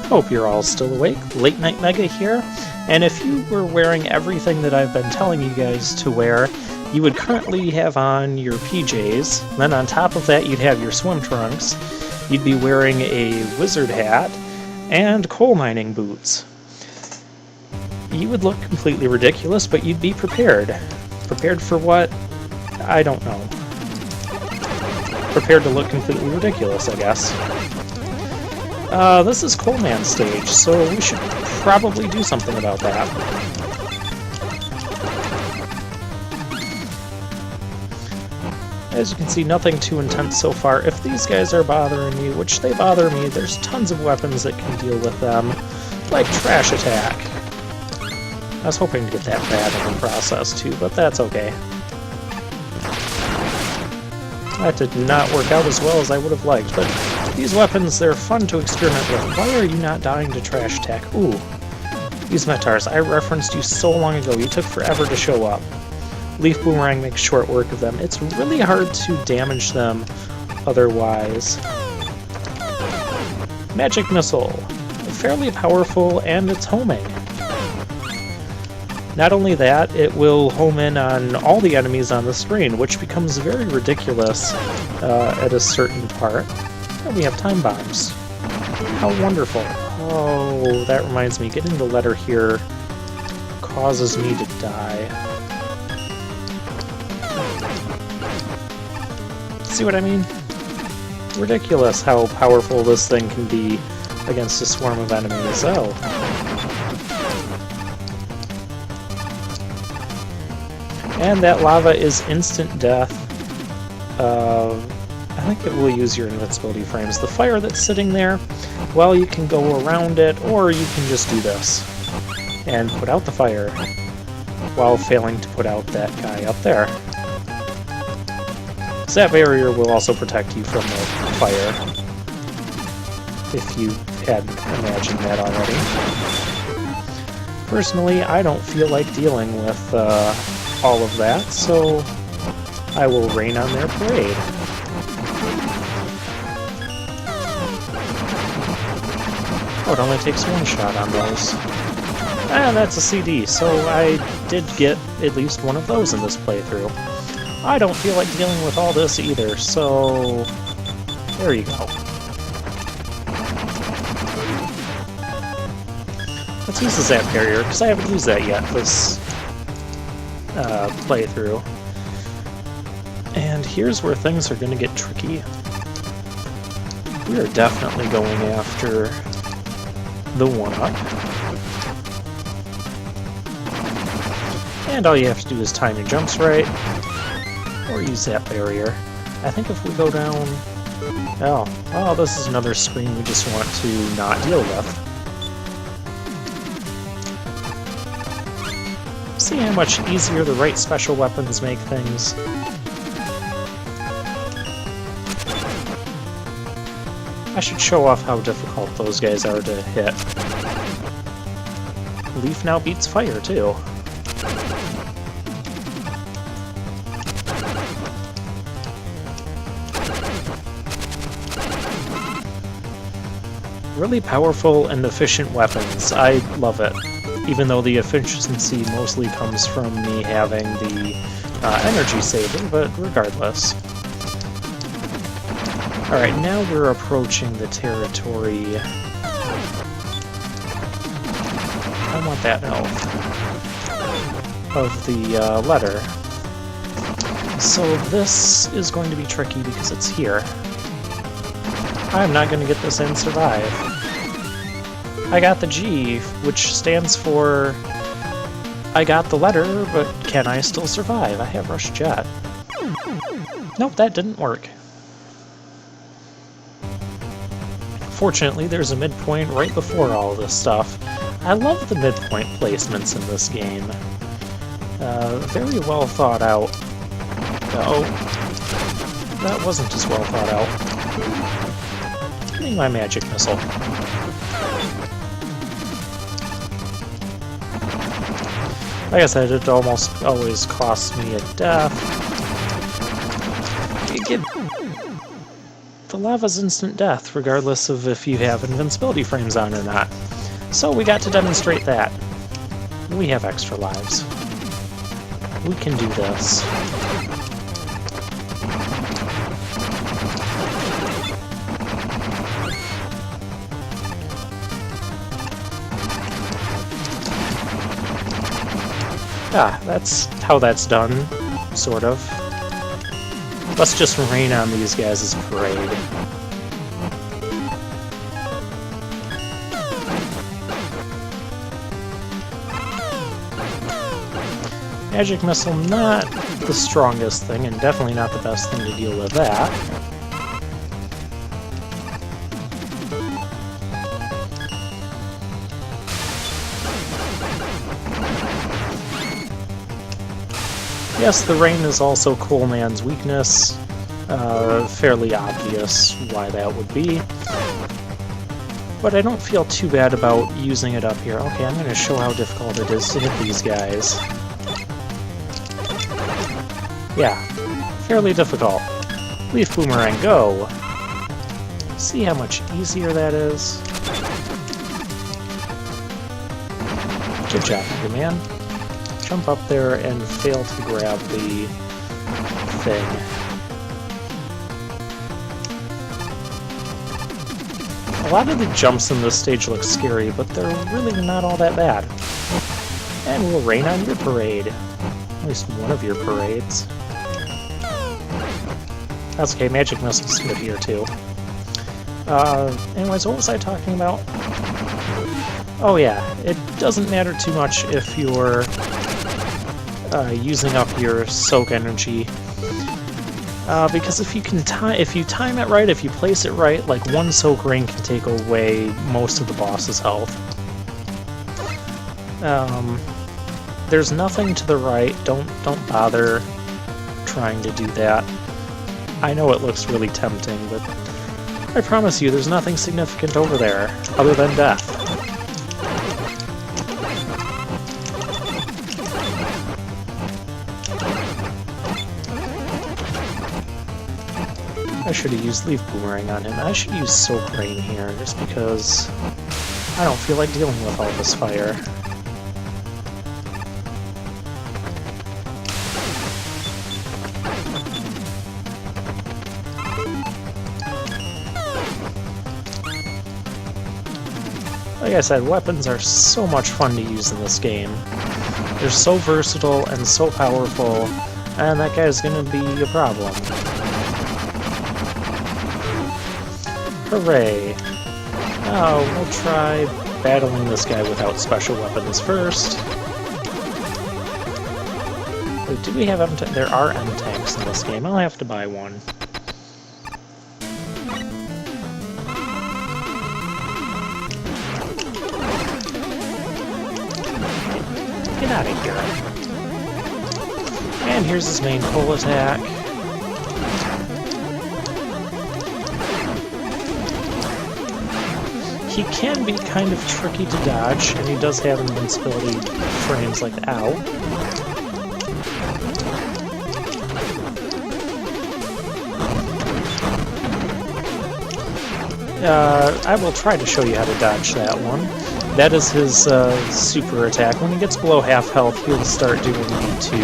Hope you're all still awake. Late Night Mega here, and if you were wearing everything that I've been telling you guys to wear, you would currently have on your PJs, then on top of that you'd have your swim trunks, you'd be wearing a wizard hat, and coal mining boots. You would look completely ridiculous, but you'd be prepared. Prepared for what? I don't know. Prepared to look completely ridiculous, I guess. This is Coalman stage, so we should probably do something about that. As you can see, nothing too intense so far. If these guys are bothering me, which they bother me, there's tons of weapons that can deal with them, like Trash Attack. I was hoping to get that bad in the process too, but that's okay. That did not work out as well as I would have liked, but these weapons, they're fun to experiment with. Why are you not dying to Trash Attack? Ooh. These Metars, I referenced you so long ago, you took forever to show up. Leaf Boomerang makes short work of them. It's really hard to damage them otherwise. Magic Missile. Fairly powerful, and it's homing. Not only that, it will home in on all the enemies on the screen, which becomes very ridiculous at a certain part. And we have time bombs. How wonderful. Oh, that reminds me, getting the letter here causes me to die. See what I mean? Ridiculous how powerful this thing can be against a swarm of enemies. Oh. And that lava is instant death. I think it will use your invincibility frames. The fire that's sitting there, well, you can go around it, or you can just do this and put out the fire while failing to put out that guy up there. So that barrier will also protect you from the fire, if you hadn't imagined that already. Personally, I don't feel like dealing with all of that, so I will rain on their parade. Oh, it only takes one shot on those. And that's a CD, so I did get at least one of those in this playthrough. I don't feel like dealing with all this either, so there you go. Let's use the Zap Barrier, because I haven't used that yet this playthrough. And here's where things are going to get tricky. We are definitely going after the 1-up. And all you have to do is time your jumps right, or use that barrier. I think if we go down... Oh, this is another screen we just want to not deal with. See how much easier the right special weapons make things? I should show off how difficult those guys are to hit. Leaf now beats fire, too. Really powerful and efficient weapons. I love it. Even though the efficiency mostly comes from me having the energy saver, but regardless. Alright, now we're approaching the territory. I want that elf of the letter. So this is going to be tricky because it's here. I'm not going to get this and survive. I got the G, which stands for I got the letter, but can I still survive? I have Rush Jet. Nope, that didn't work. Fortunately, there's a midpoint right before all this stuff. I love the midpoint placements in this game. Very well thought out. Oh, that wasn't as well thought out. Give me my Magic Missile. Like I said, it almost always costs me a death. the lava's instant death, regardless of if you have invincibility frames on or not. So we got to demonstrate that. We have extra lives. We can do this. Ah, that's how that's done, sort of. Let's just rain on these guys' parade. Magic Missile, not the strongest thing, and definitely not the best thing to deal with that. Yes, the rain is also Coalman's weakness. Fairly obvious why that would be. But I don't feel too bad about using it up here. Okay, I'm going to show how difficult it is to hit these guys. Yeah, fairly difficult. Leaf Boomerang, go! See how much easier that is? Good job, Mega Man. Jump up there and fail to grab the thing. A lot of the jumps in this stage look scary, but they're really not all that bad. And we'll rain on your parade. At least one of your parades. That's okay, Magic Missile's good here too. Anyways, what was I talking about? Oh yeah, it doesn't matter too much if you're using up your soak energy, because if you time it right, if you place it right, like one soak ring can take away most of the boss's health. There's nothing to the right. Don't bother trying to do that. I know it looks really tempting, but I promise you there's nothing significant over there, other than death. I should have used Leaf Boomerang on him. I should use Soak Rain here, just because I don't feel like dealing with all this fire. Like I said, weapons are so much fun to use in this game. They're so versatile and so powerful, and that guy's gonna be a problem. Hooray! Oh, we'll try battling this guy without special weapons first. Wait, do we have M-Tanks? There are M-Tanks in this game. I'll have to buy one. Get out of here. And here's his main pull attack. He can be kind of tricky to dodge, and he does have invincibility frames like ow. I will try to show you how to dodge that one. That is his super attack. When he gets below half health, he'll start doing the 2.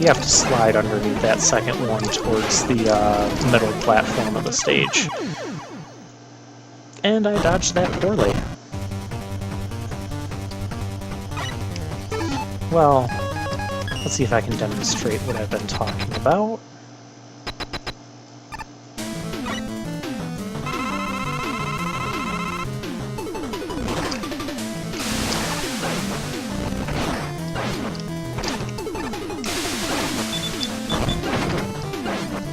You have to slide underneath that second one towards the middle platform of the stage. And I dodged that poorly. Well, let's see if I can demonstrate what I've been talking about.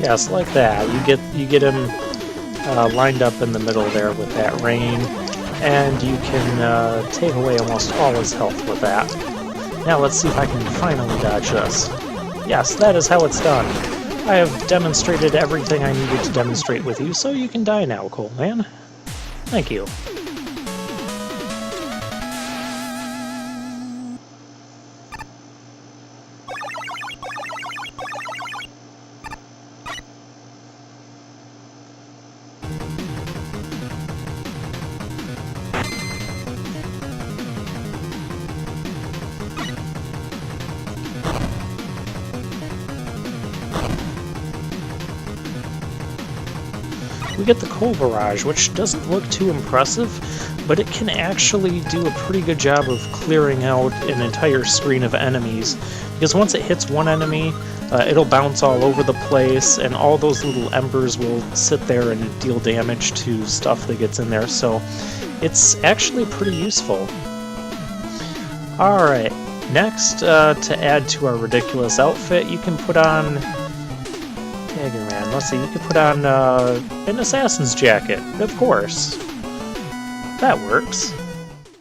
Yes, like that. You get him lined up in the middle there with that rain, and you can take away almost all his health with that. Now let's see if I can finally dodge this. Yes, that is how it's done. I have demonstrated everything I needed to demonstrate with you, so you can die now, Coalman. Thank you. we get the Coal Barrage, which doesn't look too impressive, but it can actually do a pretty good job of clearing out an entire screen of enemies, because once it hits one enemy, it'll bounce all over the place, and all those little embers will sit there and deal damage to stuff that gets in there, so it's actually pretty useful. Alright, next, to add to our ridiculous outfit, you can put on... Dagger Man, let's see, you can put on an assassin's jacket, of course. That works.